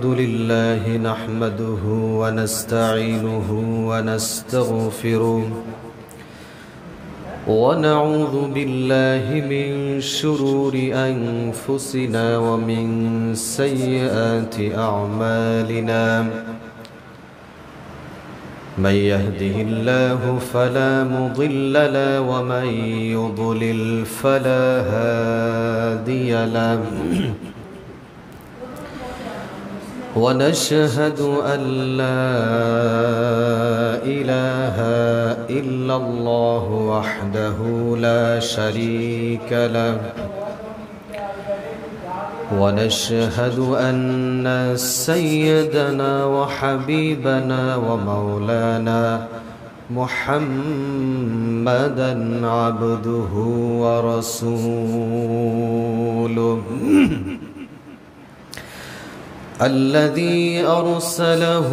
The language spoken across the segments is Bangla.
الحمد لله نحمده ونستعينه ونستغفره ونعوذ بالله من شرور أنفسنا ومن سيئات أعمالنا من يهده الله فلا مضل له ومن يضلل فلا هادي له ونشهد أن لا إله إلا الله وحده لا شريك له ونشهد أن سيدنا وحبيبنا ومولانا محمدا عبده ورسوله الذي أرسله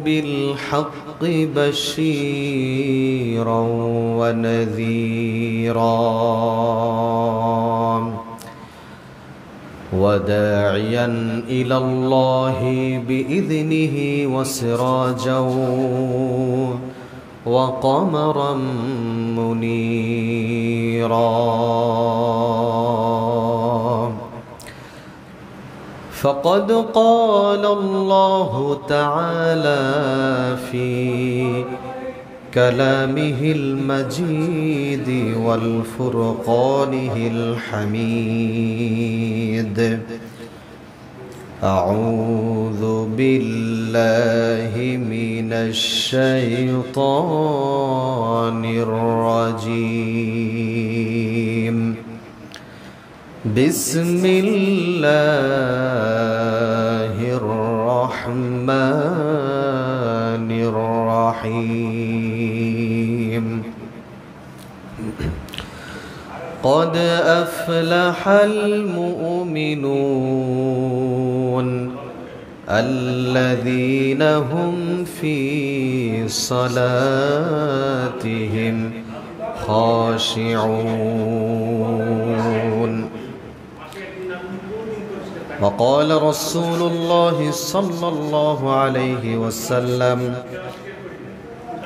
بالحق بشيرا ونذيرا وداعيا إلى الله بإذنه وسراجا وقمرا منيرا فقد قال الله تعالى في كلامه المجيد والفرقانه الحميد أعوذ بالله من الشيطان الرجيم بسم الله الرحمن الرحيم قد أفلح المؤمنون الذين هم في صلاتهم خاشعون وقال رسول الله صلى الله عليه وسلم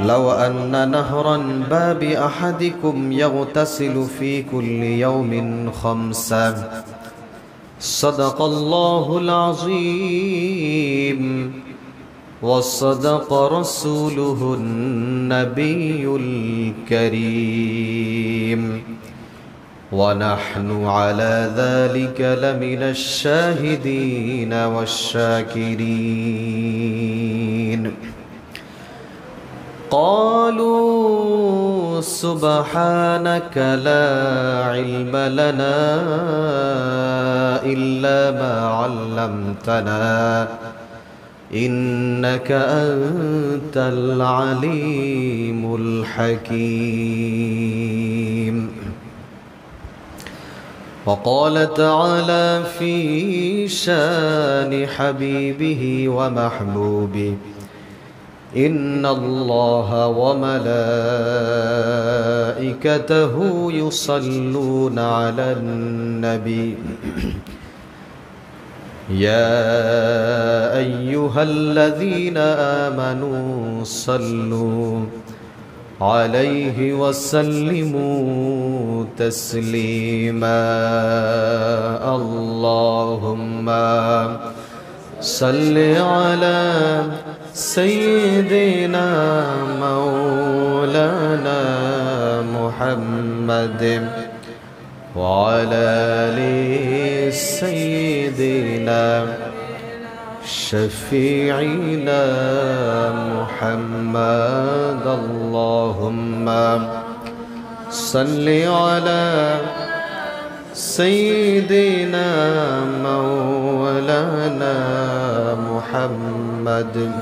لو أن نهرا باب أحدكم يغتسل في كل يوم 5 صدق الله العظيم وصدق رسوله النبي الكريم ونحن على ذلك لمن الشاهدين والشاكرين قالوا سبحانك لا علم لنا إلا ما علمتنا إنك أنت العليم الحكيم وقال تعالى في شان حبيبه ومحبوبه إن الله وملائكته يصلون على النبي يا أيها الذين آمنوا صلوا عليه وسلموا تسليما اللهم صل على سيدنا مولانا محمد وعلى آل سيدنا شفيعنا محمد اللهم صل على سيدنا مولانا محمد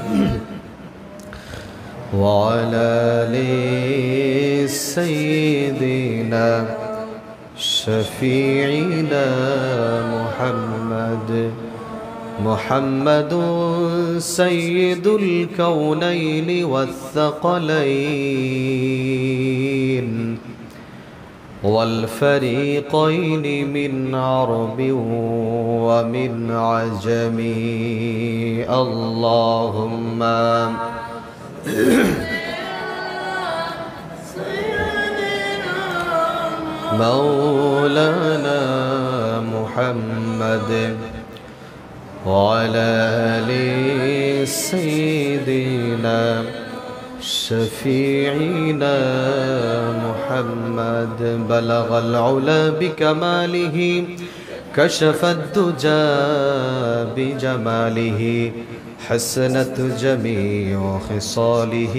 وعلى آل سيدنا شفيعنا محمد سيد الكونين والثقلين والفريقين من عرب ومن عجم اللهم مولانا محمد وعلى آل سيدنا شفيعنا محمد بلغ العلا بكماله كشف الدجى بجماله حسنت جميع خصاله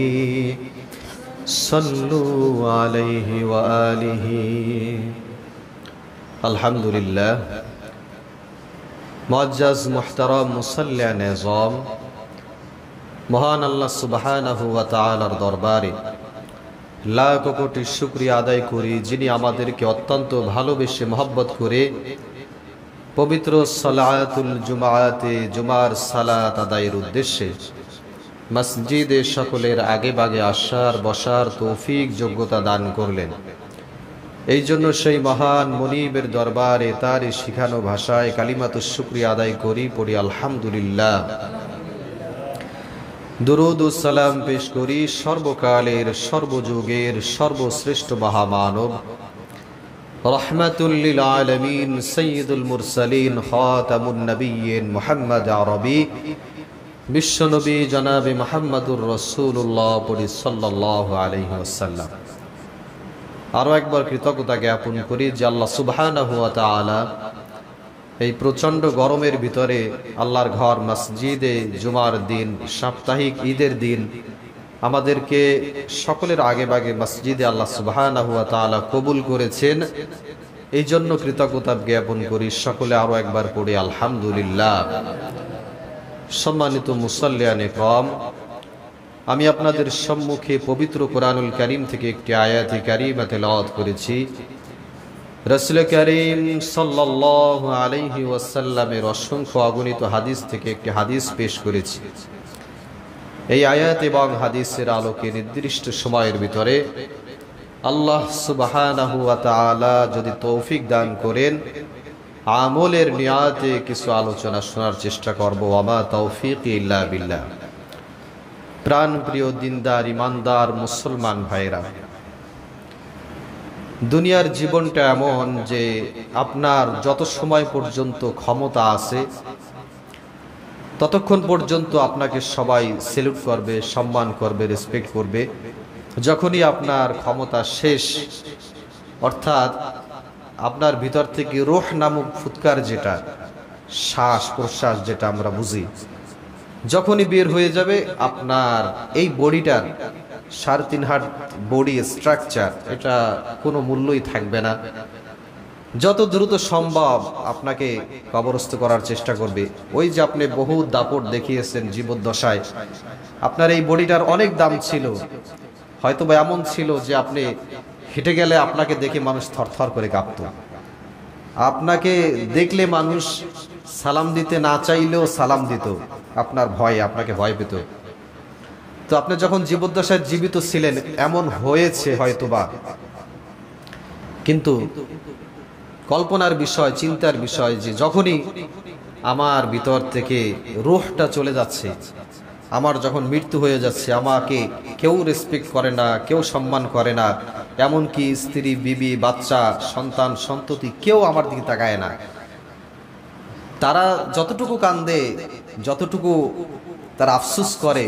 صلوا عليه وآله الحمد لله মুআজ্জাজ মুহতারাম মুসাল্লি নিজাম মহান আল্লাহ সুবহানাহু ওয়া তাআলার দরবারে লাখ কোটি শুকরিয়া আদায় করি যিনি আমাদেরকে অত্যন্ত ভালোবেসে মহব্বত করে পবিত্র সালাতুল জুমাতে জুমার সালাত আদায়ের উদ্দেশ্যে মসজিদে সকলের আগে বাগে আসার বসার তৌফিক যোগ্যতা দান করলেন। এই জন্য সেই মহান মুনিবের দরবারে তার শিখানো ভাষায় কালিমাতুশ শুকরিয়া আদায় করি, পড়ি আলহামদুলিল্লাহ। দুরূদ ও সালাম পেশ করি সর্বকালের সর্বযুগের সর্বশ্রেষ্ঠ মহামানব রাহমাতুল লিল আলামিন সাইয়্যিদুল মুরসালিন খাতামুন নবিয়্যিন মুহাম্মদ আরবি বিশ্বনবী জনাবে মুহাম্মদুর রাসূলুল্লাহ পড়ি সাল্লাল্লাহু আলাইহি ওয়াসাল্লাম। আরও একবার কৃতজ্ঞতা জ্ঞাপন করি যে আল্লাহ সুবহানাহু ওয়া তাআলা এই প্রচণ্ড গরমের ভিতরে আল্লাহর ঘর মসজিদে জুমার দিন সাপ্তাহিক ঈদের দিন আমাদেরকে সকলের আগে বাগে মসজিদে আল্লাহ সুবহানাহু ওয়া তাআলা কবুল করেছেন। এই জন্য কৃতজ্ঞতা জ্ঞাপন করি সকলে আরও একবার পড়ি আলহামদুলিল্লাহ। সম্মানিত মুসাল্লিয়ানে কিরাম, আমি আপনাদের সম্মুখে পবিত্র কোরআনুল কারীম থেকে একটি আয়াতে কারীমা তেলাওয়াত করেছি। রাসূল কারীম সাল্লাল্লাহু আলাইহি ওয়াসাল্লামের অসংখ্য অগণিত হাদিস থেকে একটি হাদিস পেশ করেছি। এই আয়াত এবং হাদিসের আলোকে নির্দিষ্ট সময়ের ভিতরে আল্লাহ সুবহানাহু ওয়া তাআলা যদি তৌফিক দান করেন আমলের নিয়াতে কিছু আলোচনা শোনার চেষ্টা করব। ওয়ামা তাওফীকি ইল্লা বিল্লাহ। প্রাণ প্রিয় দিনদার ইমানদার মুসলমান ভাইরা, দুনিয়ার জীবনটা এমন যে আপনার যত সময় পর্যন্ত ক্ষমতা আছে ততক্ষণ পর্যন্ত আপনাকে সবাই সেলুট করবে, সম্মান করবে, রেসপেক্ট করবে। যখনই আপনার ক্ষমতা শেষ, অর্থাৎ আপনার ভিতর থেকে রূহ নামক ফুৎকার, যেটা শ্বাস প্রশ্বাস যেটা আমরা বুঝি, যখনই বের হয়ে যাবে আপনার এই বডিটার 3.5 হাত বডি স্ট্রাকচার, এটা কোনো মূল্যই থাকবে না। যত দ্রুত সম্ভব আপনাকে কবরস্থ করার চেষ্টা করবে। ওই যে আপনি বহু দাপট দেখিয়েছেন জীবদ্দশায়, আপনার এই বডিটার অনেক দাম ছিল, হয়তো বা এমন ছিল যে আপনি হেঁটে গেলে আপনাকে দেখে মানুষ থরথর করে কাঁপত, আপনাকে দেখলে মানুষ সালাম দিতে না চাইলেও সালাম দিত, আপনার ভয়ে আপনাকে ভয় পেত। তো আপনি যখন জীবদ্দশায় জীবিত ছিলেন এমন হয়েছে হয়তোবা, কিন্তু কল্পনার বিষয়, চিন্তার বিষয় যে যখনই আমার ভিতর থেকে রূহটা চলে যাচ্ছে, আমার যখন মৃত্যু হয়ে যাচ্ছে, আমাকে কেউ রেসপেক্ট করে না, কেউ সম্মান করে না, এমনকি স্ত্রী, বিবি, বাচ্চা, সন্তান, সন্ততি কেউ আমার দিকে তাকায় না। তারা যতটুকু কান্দে, যতটুকু তারা আফসোস করে,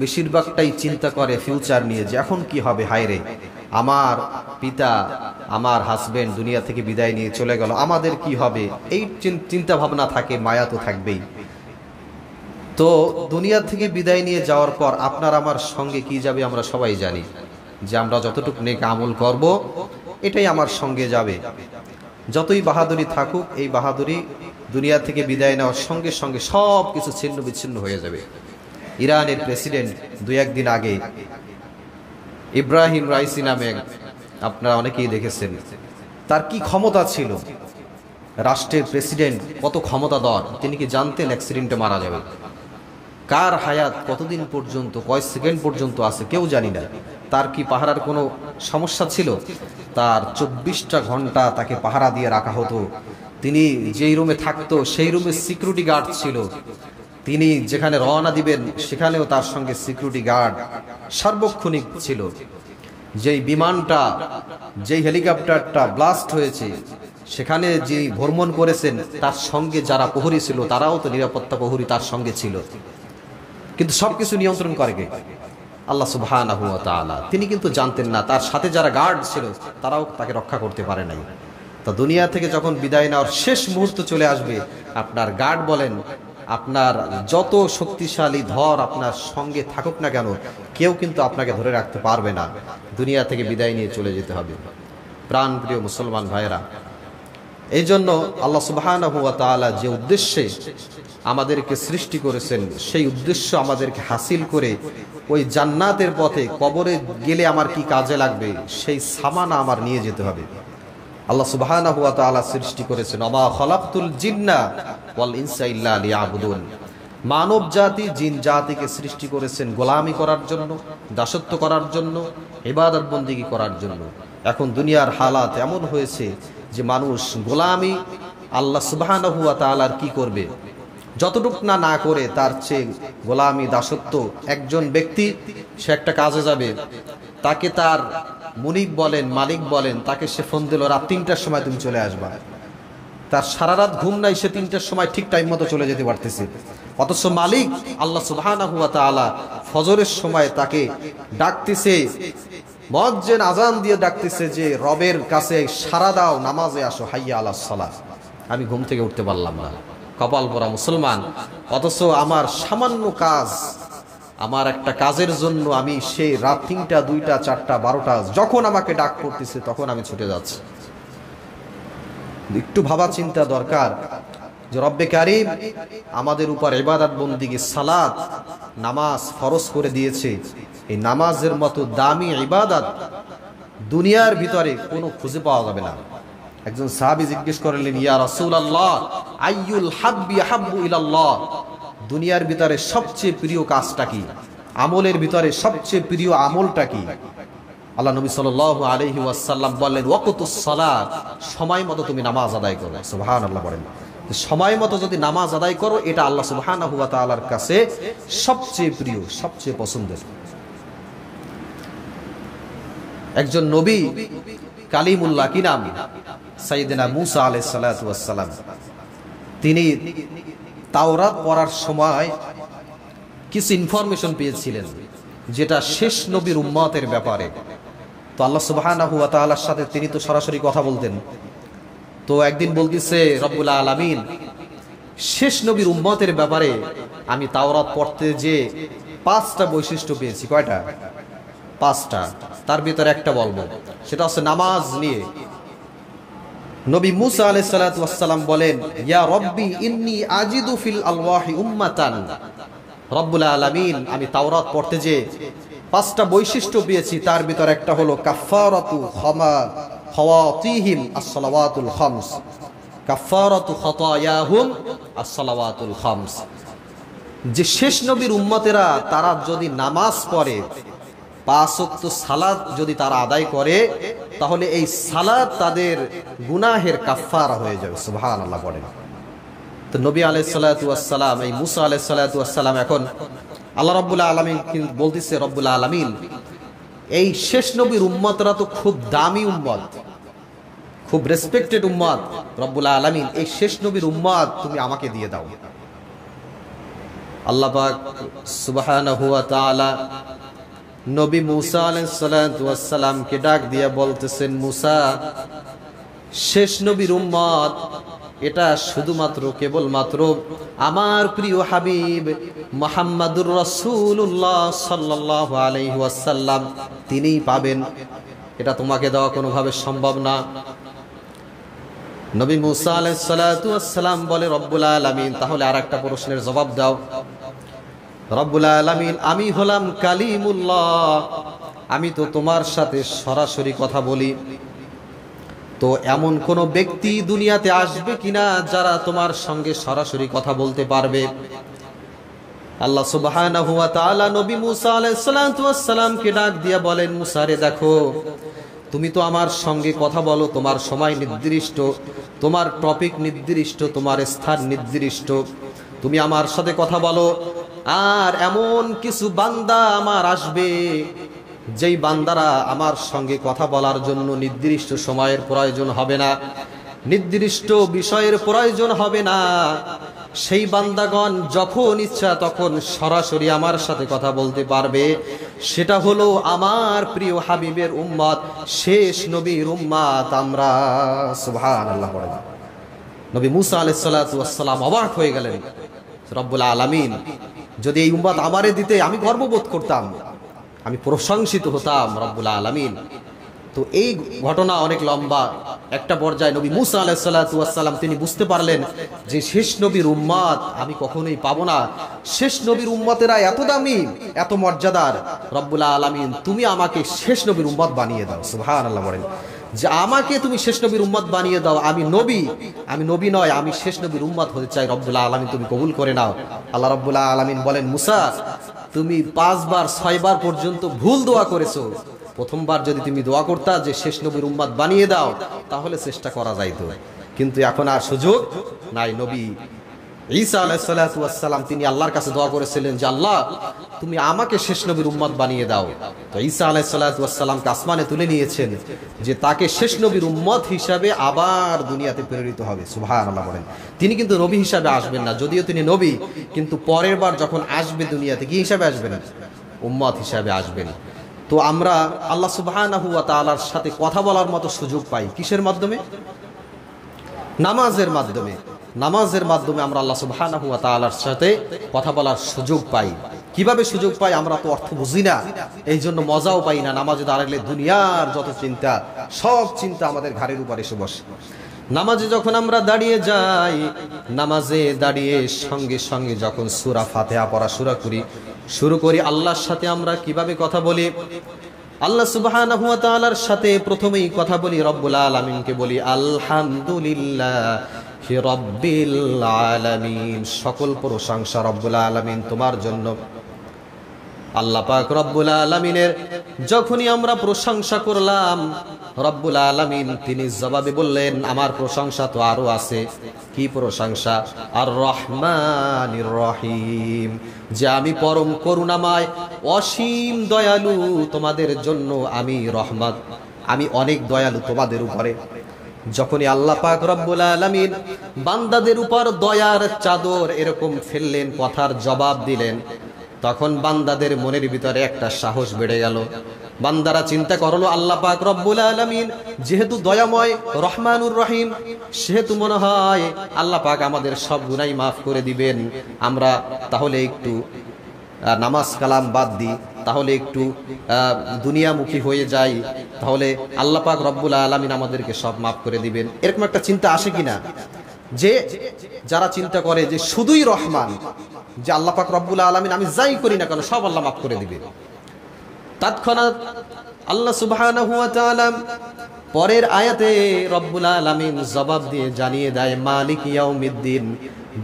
বেশিরভাগটাই চিন্তা করে ফিউচার নিয়ে যে এখন কি হবে, হায়রে আমার পিতা, আমার হাজবেন্ড দুনিয়া থেকে বিদায় নিয়ে চলে গেল, আমাদের কি হবে, এই চিন্তা ভাবনা থাকে, মায়া তো থাকবেই। তো দুনিয়া থেকে বিদায় নিয়ে যাওয়ার পর আপনার আমার সঙ্গে কি যাবে আমরা সবাই জানি, যে আমরা যতটুকু নেক আমল করব এটাই আমার সঙ্গে যাবে। যতই বাহাদুরি থাকুক, এই বাহাদুরি দুনিয়া থেকে বিদায় নেওয়ার সঙ্গে সঙ্গে সব কিছু ছিন্ন বিচ্ছিন্ন হয়ে যাবে। ইরানের প্রেসিডেন্ট 2-1 দিন আগে ইব্রাহিম রাইসি নামে, আপনারা অনেকেই দেখেছেন, তার কি ক্ষমতা ছিল, রাষ্ট্রের প্রেসিডেন্ট কত ক্ষমতাধর, তিনি কি জানতেন অ্যাক্সিডেন্টে মারা যাবে? কার হায়াত কতদিন পর্যন্ত, কয় সেকেন্ড পর্যন্ত আছে কেউ জানি না। তার কি পাহারার কোনো সমস্যা ছিল? তার 24টা ঘন্টা তাকে পাহারা দিয়ে রাখা হতো। তিনি যেই রুমে থাকতো সেই রুমে সিকিউরিটি গার্ড ছিল। তিনি যেখানে রওনা দিবেন সেখানেও তার সঙ্গে সিকিউরিটি গার্ড সার্বক্ষণিক ছিল। যেই বিমানটা, যেই হেলিকপ্টারটা ব্লাস্ট হয়েছে সেখানে যে ভ্রমণ করেছেন তার সঙ্গে যারা প্রহরী ছিল তারাও তো নিরাপত্তা প্রহরী তার সঙ্গে ছিল। কিন্তু সবকিছু নিয়ন্ত্রণ করে কে? আল্লাহ সুবহানাহু ওয়া তাআলা। তিনি কিন্তু জানতেন না, তার সাথে যারা গার্ড ছিল তারাও তাকে রক্ষা করতে পারে নাই। তো দুনিয়া থেকে যখন বিদায় নেওয়ার শেষ মুহূর্ত চলে আসবে, আপনার গার্ড বলেন, আপনার যত শক্তিশালী ধর আপনার সঙ্গে থাকুক না কেন, কেউ কিন্তু আপনাকে ধরে রাখতে পারবে না। দুনিয়া থেকে বিদায় নিয়ে চলে যেতে হবে। প্রাণপ্রিয় মুসলমান ভাইয়েরা, এই জন্য আল্লাহ সুবহানাহু ওয়া তাআলা যে উদ্দেশ্যে আমাদেরকে সৃষ্টি করেছেন সেই উদ্দেশ্য আমাদেরকে হাসিল করে ওই জান্নাতের পথে কবরে গেলে আমার কি কাজে লাগবে সেই সামানা আমার নিয়ে যেতে হবে। আল্লাহ সুবহানাহু ওয়া তাআলা সৃষ্টি করেছেন ওমা খালাকতুল জিন্না ওয়াল ইনসা ইল্লা লিয়াবুদুন। মানব জাতি জিন জাতিকে সৃষ্টি করেছেন গোলামি করার জন্য, দাসত্ব করার জন্য, ইবাদত বন্দেগী করার জন্য। এখন দুনিয়ার হালাত এমন হয়েছে যে মানুষ গোলামি আল্লাহ সুবহানাহু ওয়া তাআলার কি করবে, যতটুক না করে তার চেয়ে গোলামি দাসত্ব। একজন ব্যক্তি সে একটা কাজে যাবে, তাকে তার মুনিব বলেন, মালিক বলেন, তাকে সে ফোন দিল রাত 3টার সময় তুমি চলে আসবা। তার সারা রাত ঘুম নাই, সে 3টার সময় ঠিক টাইম মতো চলে যেতে পারতেছে। অথচ মালিক আল্লাহ সুবহানাহু ওয়া তাআলা ফজরের সময় তাকে ডাকতেছে, মুয়াজ্জিন আজান দিয়ে ডাকতেছে যে রবের কাছে সারা দাও, নামাজে আসো, হাইয়া আলাস সালাহ। আমি ঘুম থেকে উঠতে পারলাম না, কপাল পরা মুসলমান। অথচ আমার সামান্য কাজ, আমার একটা কাজের জন্য আমি সেই রাত 3টা, 2টা, 4টা, 12টা যখন আমাকে ডাক করতেছে তখন আমি ছুটে যাচ্ছি। একটু ভাবা চিন্তা দরকার যে রব্বে কারীম আমাদের উপর ইবাদত বন্দেগী সালাত নামাজ ফরজ করে দিয়েছে। এই নামাজের মতো দামি ইবাদত দুনিয়ার ভিতরে কোনো খুঁজে পাওয়া যাবে না। একজন সাহাবী জিজ্ঞেস করলেন, ইয়া রাসূলুল্লাহ আইয়ুল হাব্বি হাব্বু ইলাল্লাহ, দুনিয়ার ভিতরে সবচেয়ে প্রিয় কাজটা কি, আমলের ভিতরে সবচেয়ে প্রিয় আমলটা কি? আল্লাহ নবী সাল্লাল্লাহু আলাইহি ওয়াসাল্লাম বললেন, ওয়াকতুস সালাত, সময় মতো তুমি নামাজ আদায় করো। সুবহানাল্লাহ বলেন। সময় মতো যদি নামাজ আদায় করো, এটা আল্লাহ সুবহানাহু ওয়া তাআলার কাছে সবচেয়ে প্রিয়, সবচেয়ে পছন্দের। একজন নবী কালিমুল্লাহ, কি নাম? সাইয়েদনা মূসা আলাইহিস সালাতু ওয়াস সালাম। তিনি তাওরাত পড়ার সময় কিছু ইনফরমেশন পেয়েছিলেন যেটা শেষ নবীর উম্মতের ব্যাপারে। তো আল্লাহ সুবহানাহু ওয়া তাআলার সাথে তিনি তো সরাসরি কথা বলতেন। তো একদিন বলতেছে রব্বুল আলামিন, শেষ নবীর উম্মতের ব্যাপারে আমি তাওরাত পড়তে যে 5টা বৈশিষ্ট্য পেয়েছি। কয়টা? 5টা। তার ভিতরে একটা বলবো, সেটা হচ্ছে নামাজ নিয়ে। নবী মূসা আলাইহিস সালাতু ওয়াস সালাম বলেন, ইয়া রব্বি ইন্নী আজিদু ফিল আলওয়াহি উম্মাতান। রব্বুল আলামিন, আমি তাওরাত পড়তে যে 5টা বৈশিষ্ট্য পেয়েছি, তার ভিতরে একটা হলো কাফফারাতু খাওয়াতিহিম as-সালাওয়াতুল খামস, কাফফারাতু খাতায়াহুম as-সালাওয়াতুল খামস। যে শেষ নবীর উম্মতেরা তারা যদি নামাজ পড়ে, 5 ওয়াক্ত সালাত যদি তারা আদায় করে, তাহলে এই সালাত তাদের গুনাহের কাফফারা হয়ে যাবে। সুবহানাল্লাহ বলেন। তো নবী আলাইহিস সালাতু ওয়াস সালাম, এই মূসা আলাইহিস সালাতু ওয়াস সালাম এখন আল্লাহ রাব্বুল আলামিন বলতেছে, রব্বুল আলামিন এই শেষ নবীর উম্মতরা তো খুব দামি উম্মত, খুব রেসপেক্টেড উম্মত। রব্বুল আলামিন এই শেষ নবীর উম্মত তুমি আমাকে দিয়ে দাও। আল্লাহ পাক সুবহানাহু ওয়া তাআলা নবী মূসা আলাইহিস সালাতু ওয়াস সালামকে ডাক দিয়ে বলতেছেন, মূসা শেষ নবীর উম্মত এটা শুধুমাত্র কেবলমাত্র আমার প্রিয় হাবিব মুহাম্মাদুর রাসূলুল্লাহ সাল্লাল্লাহু আলাইহি ওয়াসাল্লাম তিনিই পাবেন। এটা তোমাকে দেওয়া কোনোভাবে সম্ভব না। নবী মূসা আলাইহিস সালাতু ওয়াস সালাম বলে, রব্বুল আলামিন তাহলে আরেকটা প্রশ্নের জবাব দাও। রব্বুল আলামিন, আমি হলাম কালিমুল্লাহ, আমি তো তোমার সাথে সরাসরি কথা বলি। তো এমন কোন ব্যক্তি দুনিয়াতে আসবে কিনা যারা তোমার সঙ্গে সরাসরি কথা বলতে পারবে? আল্লাহ সুবহানাহু ওয়া তাআলা নবী মুসা আলাইহিস সালাতু ওয়াস সালামকে ডাক দিয়া বলেন, মুসা রে দেখো, তুমি তো আমার সঙ্গে কথা বলো, তোমার সময় নির্দিষ্ট, তোমার টপিক নির্দিষ্ট, তোমার স্থান নির্দিষ্ট, তুমি আমার সাথে কথা বলো। আর এমন কিছু বান্দা আমার আসবে যেই বান্দারা আমার সঙ্গে কথা বলার জন্য নির্দিষ্ট সময়ের প্রয়োজন হবে না, নির্দিষ্ট বিষয়ের প্রয়োজন হবে না। সেই বান্দাগণ যখন ইচ্ছা তখন সরাসরি আমার সাথে কথা বলতে পারবে। সেটা হলো আমার প্রিয় হাবিবের উম্মত, শেষ নবীর উম্মত আমরা। সুবহানাল্লাহ। নবী মুসা আলাইহিস সালাতু ওয়াস সালাম অবাক হয়ে গেলেন। রব্বুল আলামিন যদি এই উম্মত আমারে দিতে আমি গর্ববোধ করতাম, আমি প্রশংসিত হতাম রব্বুল আলামিন। তো এই ঘটনা অনেক লম্বা। একটা পর্যায়ে নবী মুসা আলাইহিস সালাতু ওয়াস সালাম তিনি বুঝতে পারলেন যে শেষ নবীর উম্মত আমি কখনোই পাবো না। শেষ নবীর উম্মতেরা এত দামি, এত মর্যাদার, রব্বুল আলামিন তুমি আমাকে শেষ নবীর উম্মত বানিয়ে দাও। সুবহানাল্লাহ বলেন যে আমাকে তুমি শেষ নবীর উম্মত বানিয়ে দাও। আমি নবী নয়, আমি শেষ নবীর উম্মত হতে চাই। রব্বুল আলামিন তুমি কবুল করে নাও। আল্লাহ রব্বুল আলামিন বলেন, মুসা তুমি 5 বার 6 বার পর্যন্ত ভুল দোয়া করেছো। প্রথমবার যদি তুমি দোয়া করতা যে শেষ নবীর উম্মত বানিয়ে দাও, তাহলে চেষ্টা করা যাইতো, কিন্তু এখন আর সুযোগ নাই। নবী ঈসা আলাইহিস সালাতু ওয়াস সালাম তিনি আল্লাহর কাছে দোয়া করেছিলেন যে আল্লাহ তুমি আমাকে শেষ নবীর উম্মত বানিয়ে দাও। তো ঈসা আলাইহিস সালাতু ওয়াস সালামকে আসমানে তুলে নিয়েছেন যে তাকে শেষ নবীর উম্মত হিসাবে আবার দুনিয়াতে প্রেরিত হবে। সুবহানাল্লাহ বলেন। তিনি কিন্তু নবী হিসাবে আসবেন না, যদিও তিনি নবী, কিন্তু পরের বার যখন আসবে দুনিয়াতে কি হিসাবে আসবেন? উম্মত হিসাবে আসবেন। তো আমরা আল্লাহ সুবহানাহু ওয়া তাআলার সাথে কথা বলার মতো সুযোগ পাই কিসের মাধ্যমে? নামাজের মাধ্যমে। নামাজের মাধ্যমে আমরা আল্লাহ সুবহানাহু ওয়া তাআলার সাথে কথা বলার সুযোগ পাই। কিভাবে সুযোগ পাই? আমরা তো অর্থ বুঝি না, এই জন্য মজাও পাই না। নামাজে দাঁড়ালে দুনিয়ার যত চিন্তা, সব চিন্তা আমাদের ঘাড়ের উপর এসে বসে। নামাজে যখন আমরা দাঁড়িয়ে যাই, নামাজে দাঁড়িয়ে সঙ্গে সঙ্গে যখন সূরা ফাতিহা পড়া শুরু করি, আল্লাহর সাথে আমরা কিভাবে কথা বলি? আল্লাহ সুবহানাহু ওয়া তাআলার সাথে প্রথমেই কথা বলি, রব্বুল আলামিনকে বলি আলহামদুলিল্লাহি রাব্বিল আলামিন। সকল প্রশংসা রব্বুল আলামিন তোমার জন্য। আল্লাহ পাক রব্বুল আলামিনের যখনই আমরা প্রশংসা করলাম, রব্বুল আলামিন তিনি জবাবে বললেন আমার প্রশংসা তো আরো আছে। কি প্রশংসা? আর রহমানির রহিম, যে আমি পরম করুণাময়, অসীম দয়ালু, তোমাদের জন্য আমি রহমত, আমি অনেক দয়ালু তোমাদের উপরে। যখনই আল্লাহ পাক রব্বুল আলামিন বান্দাদের উপর দয়ার চাদর এরকম ফেললেন, কথার জবাব দিলেন, তখন বান্দাদের মনের ভিতরে একটা সাহস বেড়ে গেল। বান্দারা চিন্তা করলো আল্লাহ পাক রব্বুল আলামিন যেহেতু দয়াময়, রহমানুর রহিম, সেহেতু মনে হয় আল্লাহ পাক আমাদের সব গুনাহ মাফ করে দিবেন। আমরা তাহলে একটু নামাজ কালাম বাদ দিই, তাহলে একটু দুনিয়ামুখী হয়ে যাই, তাহলে আল্লাহ পাক রব্বুল আলামিন আমাদেরকে সব মাফ করে দিবেন। এরকম একটা চিন্তা আসে কিনা? যে যারা চিন্তা করে যে শুধুই রহমান, যে আল্লাহ পাক রব্বুল আলামিন আমি যাই করি না কেন সব আল্লাহ মাফ করে দিবে, তৎক্ষণাৎ আল্লাহ সুবহানাহু ওয়া তাআলা পরের আয়াতে রব্বুল আলামিন জবাব দিয়ে জানিয়ে দেয় মালিক ইয়াউমিদ্দিন,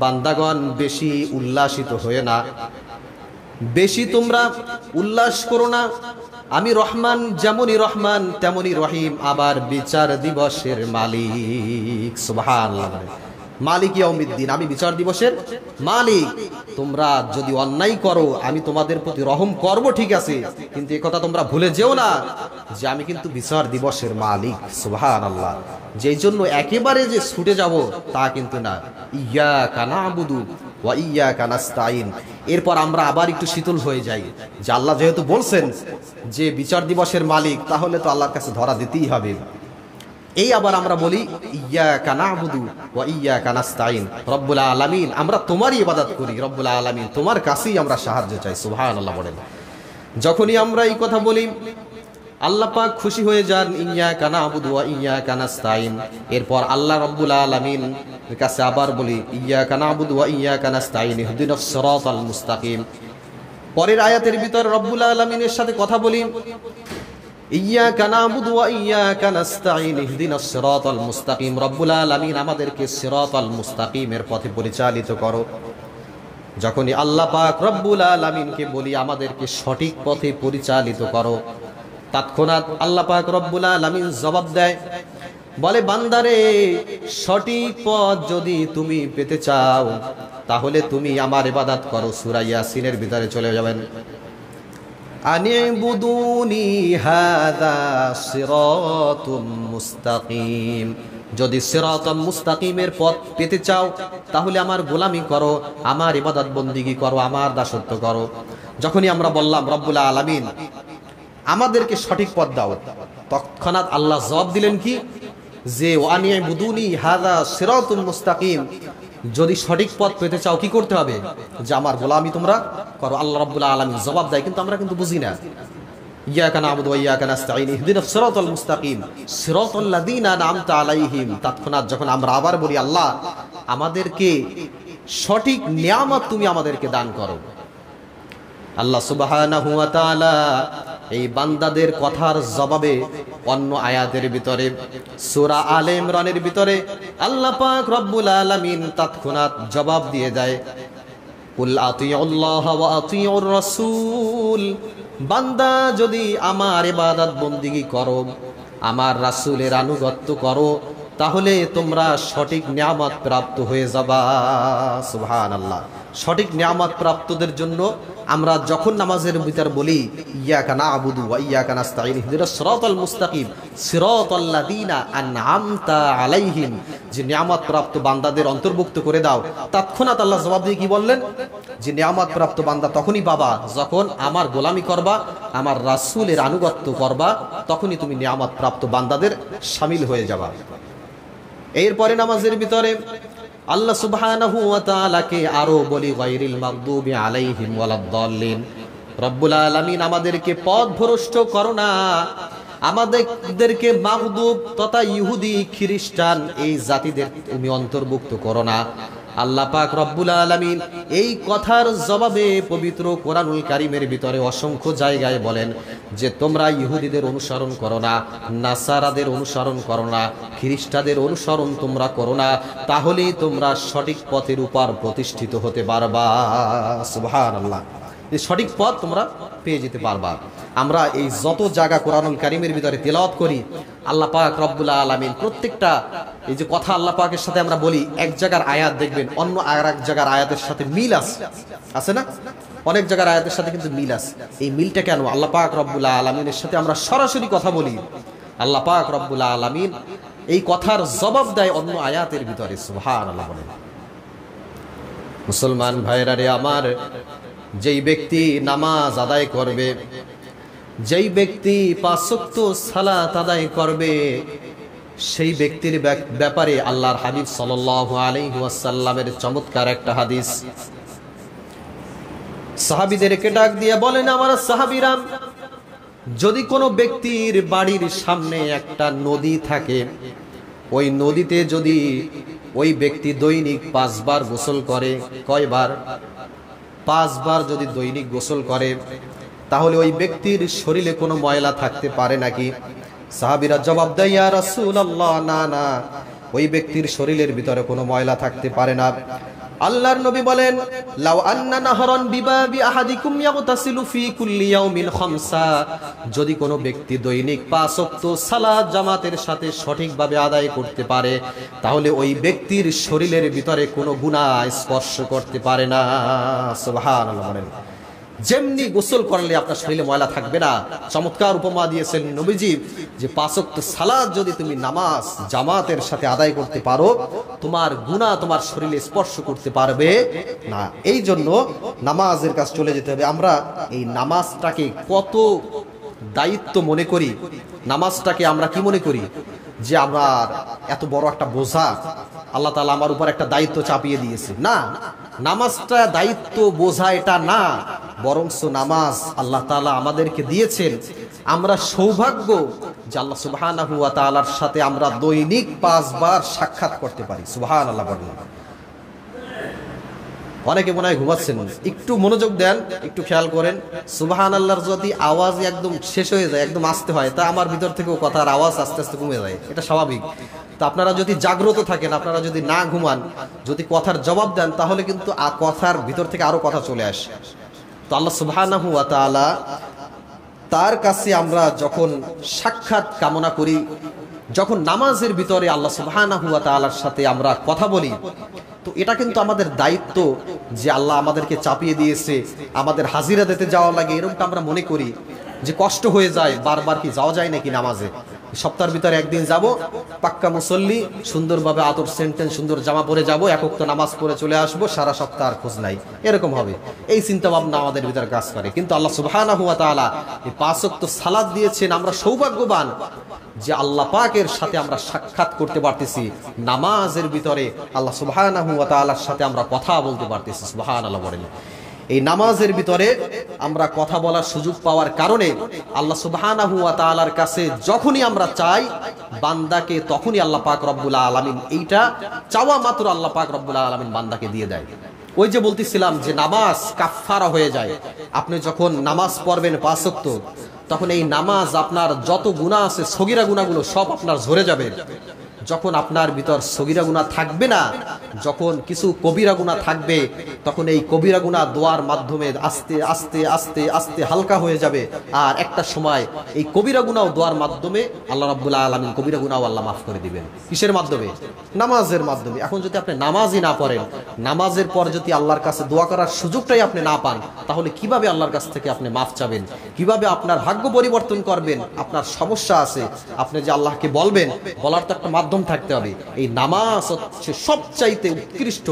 বান্দাগণ বেশি উল্লাসিত হয়ে না, বেশি তোমরা উল্লাস করো না। আমি রহমান, যেমনই রহমান তেমনই রহিম, আবার বিচার দিবসের মালিক। সুবহানাল্লাহ। মালিক ইয়াউমিদ্দিন, আমি বিচার দিবসের মালিক। তোমরা যদি অন্যায় করো আমি তোমাদের প্রতি রহম করব, ঠিক আছে, কিন্তু এই কথা তোমরা ভুলে যেও না যে আমি কিন্তু বিচার দিবসের মালিক। সুবহানাল্লাহ। যেই জন্য একেবারে যে ছুটে যাব তা কিন্তু না। ইয়্যাকা না'বুদু ওয়া ইয়্যাকা নাস্তাঈন। এরপর আমরা আবার একটু শীতল হয়ে যাই যে আল্লাহ যেহেতু বলছেন যে বিচার দিবসের মালিক, তাহলে তো আল্লাহর কাছে ধরা দিতেই হবে। এই আবার আমরা বলি ইয়্যাকা না'বুদু ওয়া ইয়্যাকা নাস্তাঈন, রব্বুল আলামিন আমরা তোমারই ইবাদত করি, রব্বুল আলামিন তোমার কাছেই আমরা সাহায্য চাই। সুবহানাল্লাহ বলেন। যখনই আমরা এই কথা বলি আল্লাহ পাক খুশি হয়ে যান। ইয়্যাকা না'বুদু ওয়া ইয়্যাকা নাস্তাঈন। এরপর আল্লাহ রব্বুল আলামিন এর কাছে আবার বলি ইয়্যাকা না'বুদু ওয়া ইয়্যাকা নাস্তাঈন ইহদিনাস সিরাতাল মুস্তাকিম। পরের আয়াতের ভিতর রব্বুল আলামিনের সাথে কথা বলি ইয়্যাকা না'বুদু ওয়া ইয়্যাকা নাস্তাঈন ইহদিনাস সিরাতাল মুস্তাকিম। রব্বুল আলামিন আমাদেরকে সিরাতাল মুস্তাকিমের পথে পরিচালিত করো। যখনই আল্লাহ পাক রব্বুল আলামিনকে বলি আমাদেরকে সঠিক পথে পরিচালিত করো, তৎক্ষণাৎ আল্লাহ পাক রব্বুল আলামিন জবাব দেয়, বলে বান্দারে সঠিক পথ যদি তুমি পেতে চাও তাহলে তুমি আমার ইবাদত করো। সূরা ইয়াসিনের ভিতরে চলে যাবেন, আনিবুদুনি হাযা সিরাতুম মুস্তাকিম। যদি সিরাতুম মুস্তাকিমের পথ পেতে চাও তাহলে আমার গোলামি করো, আমার ইবাদত বন্দিগি করো, আমার দাসত্ব করো। যখনই আমরা বললাম রব্বুল আলামিন আমাদেরকে সঠিক পথ দাও, তৎক্ষণাৎ আল্লাহ জবাব দিলেন কি, যে আনিবুদুনি হাযা সিরাতুম মুস্তাকিম, যদি সঠিক পথ পেতে চাও কি করতে হবে, যে আমার গোলামি তোমরা করো। আল্লাহ রাব্বুল আলামিন জবাব দেয়, কিন্তু আমরা কিন্তু বুঝি না। ইয়াকা না'বুদু ওয়া ইয়াকা নাস্তাঈন ইহদিনাস সিরাতাল মুস্তাকিম সিরাতাল লাযীনা আন'আমতা আলাইহিম। তৎক্ষণাৎ যখন আমরা আবার বলি আল্লাহ আমাদেরকে সঠিক নিয়ামত তুমি আমাদেরকে দান করো, আল্লাহ সুবহানাহু ওয়া তাআলা এই বান্দাদের কথার জবাবে অন্য আয়াতের ভিতরে সূরা আলে ইমরানের ভিতরে আল্লাহ পাক রব্বুল আলামিন তৎক্ষণাৎ জবাব দিয়ে দেয়, কুল আতিউল্লাহ ওয়া আতিউর রাসূল। বান্দা যদি আমার ইবাদত বন্দিগি করো, আমার রাসূলের আনুগত্য করো, তাহলে তোমরা সঠিক নিয়ামত প্রাপ্ত হয়ে যাবা। সুবহানাল্লাহ। সঠিক নিয়ামত প্রাপ্তদের জন্য আমরা যখন নামাজের ভিতর বলি ইয়াকা না'বুদু ওয়া ইয়াকা নাস্তাঈন ইহদিনাস সিরাতাল মুস্তাকিম সিরাতাল লাযীনা আন'আমতা আলাইহিম, যে নিয়ামত প্রাপ্ত বান্দাদের অন্তর্ভুক্ত করে দাও, তৎক্ষণাৎ আল্লাহ জবাব দিয়ে কি বললেন, যে নিয়ামত প্রাপ্ত বান্দা তখনই পাবা যখন আমার গোলামি করবা, আমার রাসূলের আনুগত্য করবা, তখনই তুমি নিয়ামত প্রাপ্ত বান্দাদের শামিল হয়ে যাবা। এরপরে নামাজের ভিতরে আল্লাহ সুবহানাহু ওয়া তাআলাকে আরো বলি গায়রিল মাগদুবি আলাইহিম ওয়ালাদ-দাল্লিন। রব্বুল আলামিন আমাদেরকে পথভ্রষ্ট করো না, আমাদেরকে মাগদুব তথা ইহুদি খ্রিস্টান এই জাতিদের তুমি অন্তর্ভুক্ত করো না। আল্লাহ পাক রব্বুল আলামিন এই কথার জবাবে পবিত্র কোরআনুল কারীমের ভিতরে অসংখ্য জায়গায় বলেন যে তোমরা ইহুদিদের অনুসরণ করো না, নাসারাদের অনুসরণ করো না, খ্রিস্টানদের অনুসরণ তোমরা করো না, তাহলেই তোমরা সঠিক পথের উপর প্রতিষ্ঠিত হতে পারবা। সুবহানাল্লাহ। এই সঠিক পথ তোমরা পেয়ে যেতে পারবা। আমরা এই যত জায়গা কোরআনুল কারীমের ভিতরে তেলাওয়াত করি, আল্লাহ পাক রব্বুল আলামিন প্রত্যেকটা এই যে কথা আল্লাহ পাকের সাথে আমরা বলি, এক জায়গার আয়াত দেখবেন অন্য আরেক জায়গার আয়াতের সাথে মিল আছে না? অনেক জায়গার আয়াতের সাথে কিন্তু মিল আছে। এই মিলটা কেন? আল্লাহ পাক রব্বুল আলামিনের সাথে আমরা সরাসরি কথা বলি, আল্লাহ পাক রব্বুল আলামিন এই কথার জবাব দেয় অন্য আয়াতের ভিতরে। সুবহানাল্লাহ বলেন। মুসলমান ভাইরা রে আমার, যেই ব্যক্তি নামাজ আদায় করবে, যেই ব্যক্তি ৫ ওয়াক্ত সালাত আদায় করবে, সেই ব্যক্তির ব্যাপারে আল্লাহর হাবিব সাল্লাল্লাহু আলাইহি ওয়াসাল্লামের চমৎকার একটা হাদিস। সাহাবীদেরকে ডাক দিয়ে বলেন, আমার সাহাবীরা, যদি কোনো ব্যক্তির বাড়ির সামনে একটা নদী থাকে, ওই নদীতে যদি ওই ব্যক্তি দৈনিক ৫ বার গোসল করে, কয়বার? ৫ বার যদি দৈনিক গোসল করে, তাহলে ওই ব্যক্তির শরীরে কোনো ময়লা থাকতে পারে নাকি? সাহাবীরা জবাব দেয়, ইয়া রাসূলুল্লাহ, না না, ওই ব্যক্তির শরীরের ভিতরে কোনো ময়লা থাকতে পারে না। আল্লাহর নবী বলেন, লাউ আন্না নাহরান বিবাবি আহাদিকুম ইয়াগতাসিলু ফি কুল্লি ইয়াউমিন খামসা, যদি কোনো ব্যক্তি দৈনিক ৫ ওয়াক্ত সালাত জামাতের সাথে সঠিকভাবে আদায় করতে পারে, তাহলে ওই ব্যক্তির শরীরের ভিতরে কোনো গুনাহ স্পর্শ করতে পারে না। সুবহানাল্লাহ বলেন। যেমনি গোসল করলে আপনার শরীরে ময়লা থাকবে না, চমৎকার উপমা দিয়েছেন নবীজি, যে ৫ ওয়াক্ত সালাত যদি তুমি নামাজ জামাতের সাথে আদায় করতে পারো, তোমার গুনাহ তোমার শরীরে স্পর্শ করতে পারবে না। এই জন্য নামাজের কাছে চলে যেতে হবে। আমরা এই নামাজটাকে কত দায়িত্ব মনে করি, নামাজটাকে আমরা কি মনে করি, যে আমার এত বড় একটা বোঝা, আল্লাহ তাআলা আমার উপর একটা দায়িত্ব চাপিয়ে দিয়েছে। না, নামাজটা দায়িত্ব বোঝা এটা না, বরংস নামাজ আল্লাহ তাআলা আমাদেরকে দিয়েছেন। আমরা সৌভাগ্য যে আল্লাহ সুবহানাহু ওয়া তাআলার সাথে আমরা দৈনিক ৫ বার সাক্ষাৎ করতে পারি। সুবহানাল্লাহ বলেন। অনেকে মনে হয় ঘুমাচ্ছেন, একটু মনোযোগ দেন, একটু খেয়াল করেন। সুবহানাল্লাহর যদি আওয়াজ একদম শেষ হয়ে যায়, একদম আসতে হয়, তা আমার ভিতর থেকেও কথার আওয়াজ আস্তে আস্তে কমে যায়, এটা স্বাভাবিক। তো আপনারা যদি জাগ্রত থাকেন, আপনারা যদি না ঘুমান, যদি কথার জবাব দেন, তাহলে কিন্তু কথার ভিতর থেকে আরো কথা চলে আসে। তো আল্লাহ সুবহানাহু ওয়া তাআলা, তার কাছে আমরা যখন সাক্ষাৎ কামনা করি, যখন নামাজের ভিতরে আল্লাহ সুবহানাহু ওয়া তাআলার সাথে আমরা কথা বলি, তো এটা কিন্তু আমাদের দায়িত্ব যে আল্লাহ আমাদেরকে চাপিয়ে দিয়েছে, আমাদের হাজিরা দিতে যাওয়া লাগে, এরকমটা আমরা মনে করি যে কষ্ট হয়ে যায়, বারবার কি যাওয়া যায় নাকি নামাজে? সপ্তাহের ভিতরে একদিন যাব, পাক্কা মুসল্লি, সুন্দরভাবে আতর সেন্টেন্স সুন্দর জামা পরে যাব, এক ওয়াক্ত নামাজ পড়ে চলে আসবো, সারা সপ্তাহ আর খোঁজ নাই, এরকম হবে, এই চিন্তা ভাবনা আমাদের ভিতরে কাজ করে। কিন্তু আল্লাহ সুবহানাহু ওয়া তাআলা এই 5 ওয়াক্ত সালাত দিয়েছেন, আমরা সৌভাগ্যবান যে আল্লাহ পাকের সাথে আমরা সাক্ষাৎ করতে পারতেছি, নামাজের ভিতরে আল্লাহ সুবহানাহু ওয়া তাআলার সাথে আমরা কথা বলতে পারতেছি। সুবহানাল্লাহ বলেন। এই নামাজের ভিতরে আমরা কথা বলার সুযোগ পাওয়ার কারণে আল্লাহ সুবহানাহু ওয়া তাআলার কাছে যখনই আমরা চাই বান্দাকে, তখনই আল্লাহ পাক রব্বুল আলামিন এইটা চাওয়া মাত্র আল্লাহ পাক রব্বুল আলামিন বান্দাকে দিয়ে দেয়। ওই যে বলতেছিলাম যে নামাজ কাফফারা হয়ে যায়। আপনি যখন নামাজ পড়বেন 5 ওয়াক্ত, তখন এই নামাজ আপনার যত গুনাহ আছে, সগীরা গুনাহগুলো সব আপনার ঝরে যাবে। যখন আপনার ভিতর সগীরা গুনাহ থাকবে না, যখন কিছু কবিরা গুনাহ থাকবে, তখন এই কবিরা গুনাহ দোয়ার মাধ্যমে আস্তে আস্তে আস্তে আস্তে হালকা হয়ে যাবে। আর একটা সময় এই কবিরা গুনাহ দোয়ার মাধ্যমে আল্লাহ রাব্বুল আলামিন কবিরা গুনাহ আল্লাহ মাফ করে দিবেন। কিসের মাধ্যমে? নামাজের মাধ্যমে। এখন যদি আপনি নামাজই না পড়েন, নামাজের পর যদি আল্লাহর কাছে দোয়া করার সুযোগটাই আপনি না পান, তাহলে কিভাবে আল্লাহর কাছ থেকে আপনি মাফ চাবেন? কিভাবে আপনার ভাগ্য পরিবর্তন করবেন? আপনার সমস্যা আছে, আপনি যে আল্লাহকে বলবেন, বলার তো একটা মাধ্যম থাকতে হবে। এই নামাজ হচ্ছে সবচাইতে উৎকৃষ্ট,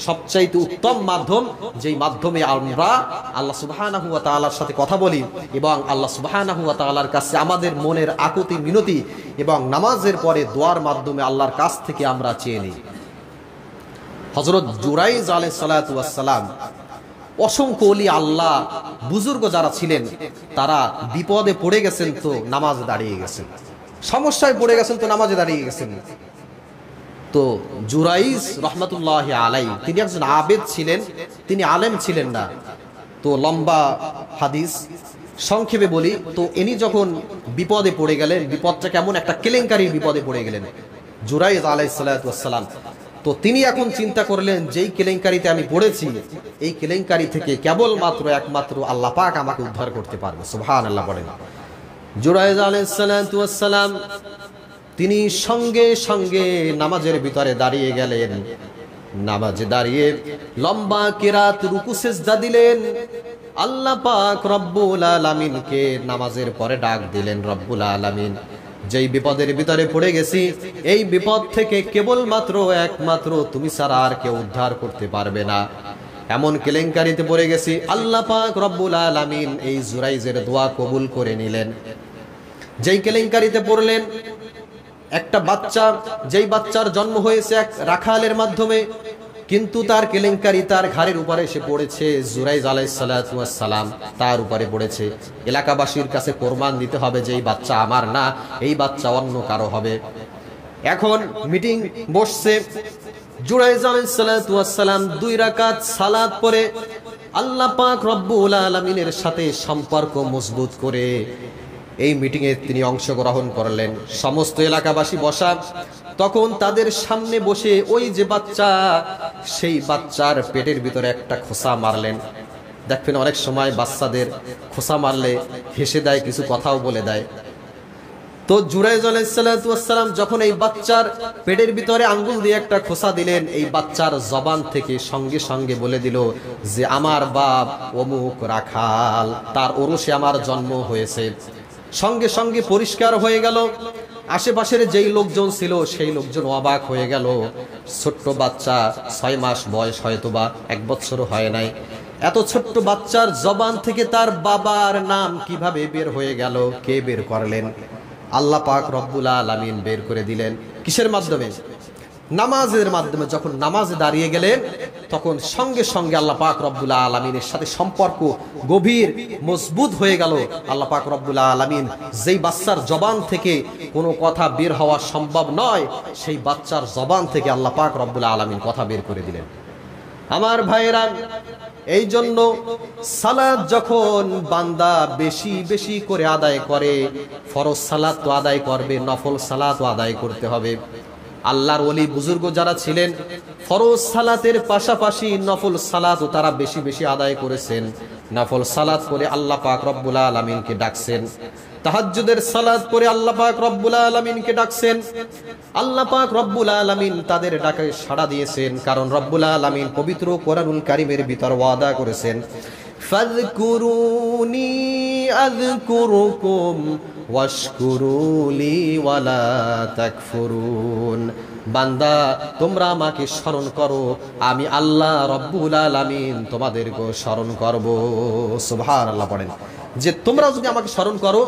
সবচাইতে উত্তম মাধ্যম, যেই মাধ্যমে আমরা আল্লাহ সুবহানাহু ওয়া তাআলার সাথে কথা বলি এবং আল্লাহ সুবহানাহু ওয়া তাআলার কাছে আমাদের মনের আকুতি মিনতি এবং নামাজের পরে দোয়ার মাধ্যমে আল্লাহর কাছ থেকে আমরা চেয়ে নিই। হযরত জুরাইজ আলাইহিস সালাতু ওয়াস সালাম, অসংখ্য ওলি আল্লাহ বুজুর্গ যারা ছিলেন, তারা বিপদে পড়ে গেছেন তো নামাজে দাঁড়িয়ে গেছেন, সমস্যায় পড়ে গেছেন তো নামাজে দাঁড়িয়ে গেছেন। তো জুরাইজ রহমাতুল্লাহি আলাইহি, তিনি একজন আবেদ ছিলেন, তিনি আলেম ছিলেন না। তো লম্বা হাদিস, সংক্ষেপে বলি, তো ইনি যখন বিপদে পড়ে গেলেন, বিপদটা কেমন, একটা কেলেঙ্কারির বিপদে পড়ে গেলেন জুরাইজ আলাইহিস সালাতু ওয়াস সালাম। তো তিনি এখন চিন্তা করলেন, যেই কেলেঙ্কারিতে আমি পড়েছি, এই কেলেঙ্কারি থেকে কেবলমাত্র একমাত্র আল্লাহ পাক আমাকে উদ্ধার করতে পারবে। সুবহানাল্লাহ বলেন। জুরাইজ আলাইহিস সালাতু ওয়াস সালাম তিনি সঙ্গে সঙ্গে নামাজের ভিতরে দাঁড়িয়ে গেলেন। নামাজে দাঁড়িয়ে লম্বা কিরাত, রুকু সিজদা দিলেন। আল্লাহ পাক রব্বুল আলামিনকে নামাজের পরে ডাক দিলেন, রব্বুল আলামিন, যেই বিপদের ভিতরে পড়ে গেছি, এই বিপদ থেকে কেবলমাত্র একমাত্র তুমি ছাড়া আর কেউ উদ্ধার করতে পারবে না। এমন কেলেঙ্কারিতে পড়ে গেছি, আল্লাহ পাক রব্বুল আলামিন এই জুরাইজের দোয়া কবুল করে নিলেন। যেই কেলেঙ্কারিতে পড়লেন, একটা বাচ্চা, যেই বাচ্চার জন্ম হয়েছে এক রাখালের মাধ্যমে, কিন্তু তার কেলেঙ্কারি তার ঘাড়ের উপরে এসে পড়েছে। জুরাইজ আলাইহিস সালাতু ওয়াস সালাম তার উপরে পড়েছে। এলাকাবাসীর কাছে প্রমাণ দিতে হবে যে এই বাচ্চা আমার না, এই বাচ্চা অন্য কারো হবে। এখন মিটিং বসছে। জুরাইজ আলাইহিস সালাতু ওয়াস সালাম 2 রাকাত সালাত পড়ে আল্লাহ পাক রব্বুল আলামিনের সাথে সম্পর্ক মজবুত করে এই মিটিংয়ে তিনি অংশগ্রহণ করলেন। সমস্ত এলাকাবাসী বসা, তখন তাদের সামনে বসে ওই যে বাচ্চা, সেই বাচ্চার পেটের ভিতরে একটা খোসা মারলেন। দেখবেন অনেক সময় বাচ্চাদের খোসা মারলে হেসে দেয়, কিছু কথাও বলে দেয়। তো জুরাইজ আলাইহিস সালাতু ওয়াস সালাম যখন এই বাচ্চার পেটের ভিতরে আঙ্গুল দিয়ে একটা খোসা দিলেন, এই বাচ্চার জবান থেকে সঙ্গে সঙ্গে বলে দিল যে আমার বাপ অমুক রাখাল, তার ওরসে আমার জন্ম হয়েছে। সঙ্গে সঙ্গে পরিষ্কার হয়ে গেল। আশেপাশের যেই লোকজন ছিল সেই লোকজন অবাক হয়ে গেল। ছোট্ট বাচ্চা, 6 মাস বয়স, হয়তোবা 1 বছরও হয় নাই, এত ছোট্ট বাচ্চার জবান থেকে তার বাবার নাম কিভাবে বের হয়ে গেল? কে বের করলেন? আল্লাহ পাক রব্বুল আলামিন বের করে দিলেন। কিসের মাধ্যমে? নামাজের মাধ্যমে। যখন নামাজে দাঁড়িয়ে গেলেন, তখন সঙ্গে সঙ্গে আল্লাহ পাক রব্বুল আলামিনের সাথে সম্পর্ক গভীর মজবুত হয়ে গেল। আল্লাহ পাক রব্বুল আলামিন যেই বাচ্চার জবান থেকে কোনো কথা বের হওয়া সম্ভব নয়, সেই বাচ্চার জবান থেকে আল্লাহ পাক রব্বুল আলামিন কথা বের করে দিলেন। আমার ভাইরা, এই জন্য সালাত যখন বান্দা বেশি বেশি করে আদায় করে, ফরজ সালাত তো আদায় করবে, নফল সালাতও আদায় করতে হবে। আল্লাহর ওলি বুজুর্গ যারা ছিলেন, ফরজ সালাতের পাশাপাশি নফল সালাতও তারা বেশি বেশি আদায় করেছেন। নফল সালাত করে আল্লাহ পাক রব্বুল আলামিনকে ডাকছেন, তাহাজ্জুদের সালাত করে আল্লাহ পাক রব্বুল আলামিনকে ডাকছেন। আল্লাহ পাক রব্বুল আলামিন তাদের ডাকে সাড়া দিয়েছেন, কারণ রব্বুল আলামিন পবিত্র কোরআনুল কারীমের ভিতর ওয়াদা করেছেন, ফাযকুরুনি আযকুরুকুম ওয়াশকুরুলি ওয়ালা তাকফুরুন। বান্দা, তোমরা আমাকে স্মরণ করো, আমি আল্লাহ রব্বুল আলামিন তোমাদেরকে স্মরণ করব। সুবহানাল্লাহ পড়েন, যে তোমরা যদি আমাকে স্মরণ করো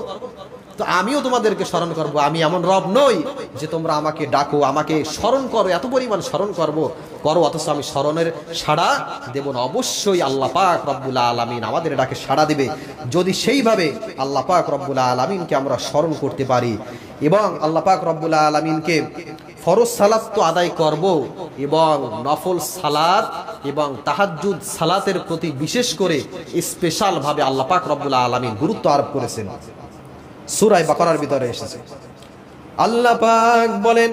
তো আমিও তোমাদেরকে স্মরণ করব। আমি এমন রব নই যে তোমরা আমাকে ডাকো, আমাকে স্মরণ করো, এত পরিমাণ স্মরণ করো অথচ আমি স্মরণের সাড়া দেব না। অবশ্যই আল্লাহ পাক রব্বুল আলামিন আমাদের ডাকে সাড়া দিবে, যদি সেইভাবে আল্লাহ পাক রব্বুল আলামিনকে আমরা স্মরণ করতে পারি এবং আল্লাহ পাক রব্বুল আলামিনকে ফরজ সালাত তো আদায় করব এবং নফল সালাত এবং তাহাজ্জুদ সালাতের প্রতি বিশেষ করে স্পেশাল ভাবে আল্লাহ পাক রব্বুল আলামিন গুরুত্ব আরোপ করেছেন। সূরা বাকারার ভিতরে এসেছে, আল্লাহ পাক বলেন,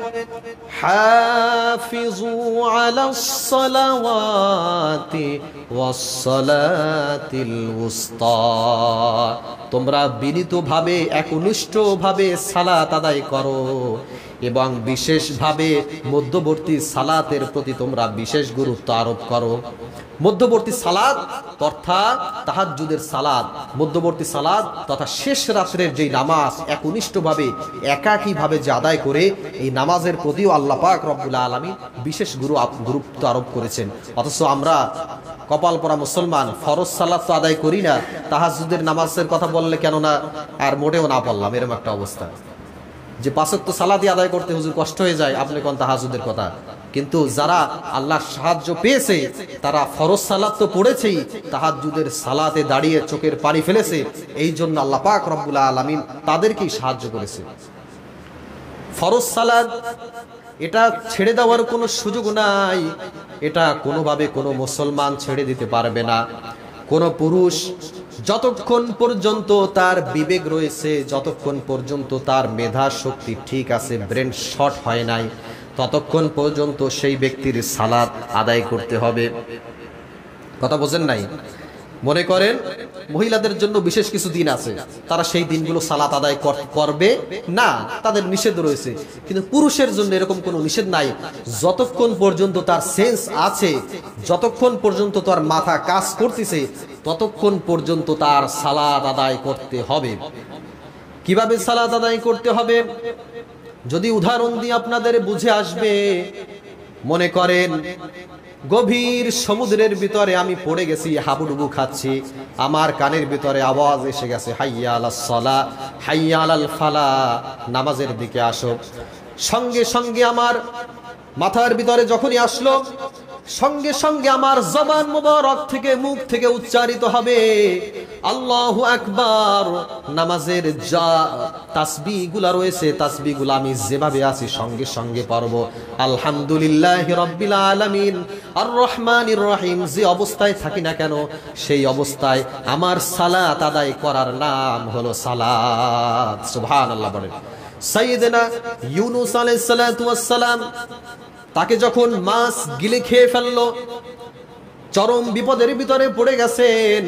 হাফিজু আলাস সালাওয়াতি ওয়াস সালাতিল উসতা। তোমরা বিনীতভাবে একনিষ্ঠভাবে সালাত আদায় করো এবং বিশেষভাবে মধ্যবর্তী সালাতের প্রতি তোমরা বিশেষ গুরুত্ব আরোপ করো। মধ্যবর্তী সালাত অর্থাৎ তাহাজ্জুদের সালাত, মধ্যবর্তী সালাত তথা শেষ রাত্রের যেই নামাজ একনিষ্ঠভাবে একাকীভাবে যে আদায় করে, এই নামাজের প্রতিও আল্লাহ পাক রব্বুল আলামিন বিশেষ গুরুত্ব আরোপ করেছেন। অথচ আমরা কপাল পরা মুসলমান ফরজ সালাত তো আদায় করি না, তাহাজ্জুদের নামাজের কথা বললে কেননা আর মোটেও না পড়লাম, এরকম একটা অবস্থা। যে পাঁচ ওয়াক্ত সালাতই আদায় করতে হুজুর কষ্ট হয়ে যায়, আপনি কোন তাহাজ্জুদের কথা। কিন্তু যারা আল্লাহর সাহায্য পেয়েছে তারা ফরজ সালাত তো পড়েছেই, তাহাজ্জুদের সালাতে দাঁড়িয়ে চোখের পানি ফেলেছে, এই জন্য আল্লাহ পাক রব্বুল আলামিন তাদেরকেই সাহায্য করেছে। ফরজ সালাত এটা ছেড়ে দেওয়ার কোনো সুযোগ নাই, এটা কোনোভাবে কোনো মুসলমান ছেড়ে দিতে পারবে না। কোনো পুরুষ যতক্ষণ পর্যন্ত তার বিবেক রয়েছে, যতক্ষণ পর্যন্ত তার মেধা শক্তি ঠিক আছে, ব্রেন শর্ট হয় নাই, ততক্ষণ পর্যন্ত সেই ব্যক্তির সালাত আদায় করতে হবে। কথা বোঝেন নাই? মনে করেন মহিলাদের জন্য বিশেষ কিছু দিন আছে, তারা সেই দিনগুলো সালাত আদায় করবে না, তাদের নিষেধ রয়েছে। কিন্তু পুরুষের জন্য এরকম কোনো নিষেধ নাই, যতক্ষণ পর্যন্ত তার সেন্স আছে, যতক্ষণ পর্যন্ত তার মাথা কাজ করতেছে, ততক্ষণ পর্যন্ত তার সালাত আদায় করতে হবে। কিভাবে সালাত আদায় করতে হবে যদি উদাহরণ দিয়ে আপনাদের বুঝে আসবে। মনে করেন গভীর সমুদ্রের ভিতরে আমি পড়ে গেছি, হাবুডুবু খাচ্ছি, আমার কানের ভিতরে আওয়াজ এসে গেছে, হাইয়া আলাস সালাহ, হাইয়া আলাল ফালাহ, নামাজের দিকে আসো। সঙ্গে সঙ্গে আমার মাথার ভিতরে যখনই আসলো, সঙ্গে সঙ্গে আমার জবান মুবারক থেকে, মুখ থেকে উচ্চারিত হবে আল্লাহু আকবার। নামাজের যা তাসবিহগুলো রয়েছে, তাসবিহগুলো আমি যেভাবে আছি সঙ্গে সঙ্গে পড়ব। আলহামদুলিল্লাহি রাব্বিল আলামিন আর রহমানির রহিম, যে অবস্থায় থাকি না কেন সেই অবস্থায় আমার সালাত আদায় করার নাম হলো সালাত। সুবহানাল্লাহ বলেন। সাইয়েদনা ইউনূস আলাইহিস সালাতু ওয়াস সালাম, তাকে যখন মাছ গিলে খেয়ে ফেললো, চরম বিপদের ভিতরে পড়ে গেছেন,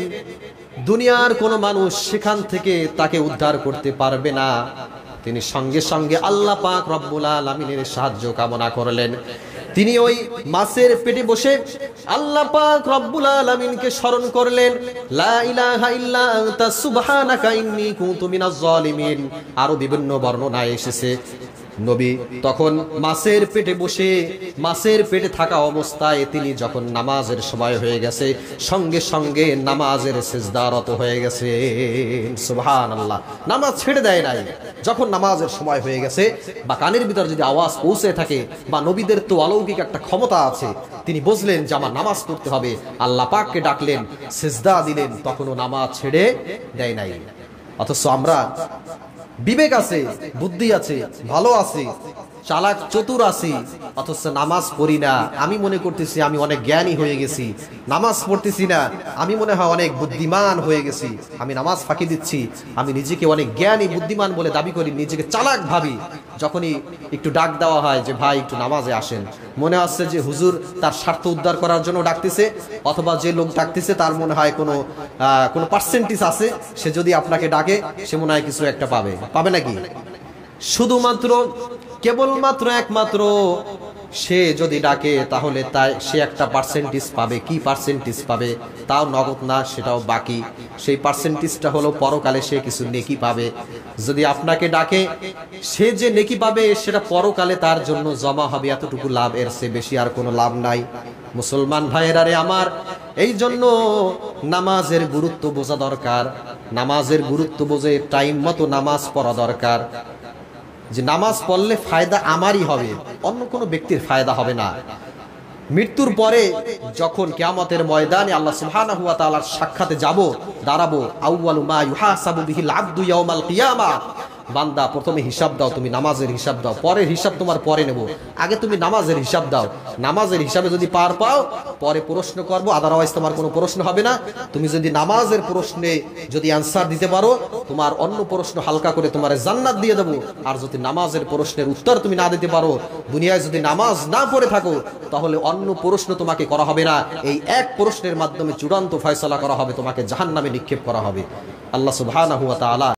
দুনিয়ার কোনো মানুষ সেখান থেকে তাকে উদ্ধার করতে পারবে না। তিনি সঙ্গে সঙ্গে আল্লাহ পাক রব্বুল আলামিনের সাহায্য কামনা করলেন। তিনি ওই মাছের পেটে বসে আল্লাহ পাক রব্বুল আলামিনকে স্মরণ করলেন, লা ইলাহা ইল্লা আনতা সুবহানাকা ইন্নী কুনতু মিনাজ জালিমিন। আরো বিভিন্ন বর্ণনায় এসেছে নবী তখন মাছের পেটে বসে, মাছের পেটে থাকা অবস্থায় তিনি যখন নামাজের সময় হয়ে গেছে, সঙ্গে সঙ্গে নামাজের সিজদারত হয়ে গেছে। সুবহানাল্লাহ, নামাজ ছেড়ে দেয় নাই। যখন নামাজের সময় হয়ে গেছে বা কানের ভিতর যদি আওয়াজ পৌঁছে থাকে, বা নবীদের তো অলৌকিক একটা ক্ষমতা আছে, তিনি বুঝলেন যে আমার নামাজ পড়তে হবে, আল্লাহ পাককে ডাকলেন, সিজদা দিলেন, তখনও নামাজ ছেড়ে দেয় নাই। অথচ আমরা বিবেক আছে, বুদ্ধি আছে, ভালো আছে, চালাক চতুর আছি, অথচ নামাজ পড়ি না। আমি মনে করতেছি আমি অনেক জ্ঞানী হয়ে গেছি, নামাজ পড়তেছি না, আমি মনে হয় অনেক বুদ্ধিমান হয়ে গেছি, আমি নামাজ ফাঁকি দিচ্ছি, আমি নিজেকে অনেক জ্ঞানী বুদ্ধিমান বলে দাবি করি, নিজেকে চালাক ভাবি। যখনই একটু ডাক দেওয়া হয় যে ভাই একটু নামাজে আসেন, মনে হচ্ছে যে হুজুর তার স্বার্থ উদ্ধার করার জন্য ডাকতেছে, অথবা যে লোক ডাকতেছে তার মনে হয় কোনো পার্সেন্টেজ আছে, সে যদি আপনাকে ডাকে সে মনে হয় কিছু একটা পাবে নাকি? শুধুমাত্র কেবলমাত্র একমাত্র সে যদি ডাকে তাহলে সে একটা পার্সেন্টেজ পাবে। কি পার্সেন্টেজ পাবে? তাও নগদ না, সেটাও বাকি। সেই পার্সেন্টেজটা হলো পরকালে সে কিছু নেকি পাবে। যদি আপনাকে ডাকে, সে যে নেকি পাবে সেটা পরকালে তার জন্য জমা হবে, এতটুকু লাভ, এর চেয়ে বেশি আর কোনো লাভ নাই। মুসলমান ভাইয়েরা রে আমার, এই জন্য নামাজের গুরুত্ব বোঝা দরকার। নামাজের গুরুত্ব বুঝে টাইম মতো নামাজ পড়া দরকার। যে নামাজ পড়লে ফায়দা আমারই হবে, অন্য কোনো ব্যক্তির ফায়দা হবে না। মৃত্যুর পরে যখন কিয়ামতের ময়দানে আল্লাহ সুবহানাহু ওয়া তাআলার সাক্ষাতে দাঁড়াবো, আউয়ালু মা ইউহাসাবু বিহিল আবদু ইয়াউমাল কিয়ামা, বান্দা প্রথমে হিসাব দাও, তুমি নামাজের হিসাব দাও, পরের হিসাব তোমার পরে নেব, আগে তুমি নামাজের হিসাব দাও। নামাজের হিসাবে যদি পার পাও পরে প্রশ্ন করব, আদারওয়াইজ তোমার কোনো প্রশ্ন হবে না। তুমি যদি নামাজের প্রশ্নে যদি অ্যানসার দিতে পারো, তোমার অন্য প্রশ্ন হালকা করে তোমার জান্নাত দিয়ে দেবো। আর যদি নামাজের প্রশ্নের উত্তর তুমি না দিতে পারো, দুনিয়ায় যদি নামাজ না পড়ে থাকো, তাহলে অন্য প্রশ্ন তোমাকে করা হবে না, এই এক প্রশ্নের মাধ্যমে চূড়ান্ত ফয়সালা করা হবে, তোমাকে জাহান্নামে নিক্ষেপ করা হবে। আল্লাহ সুবহানাহু ওয়া তাআলা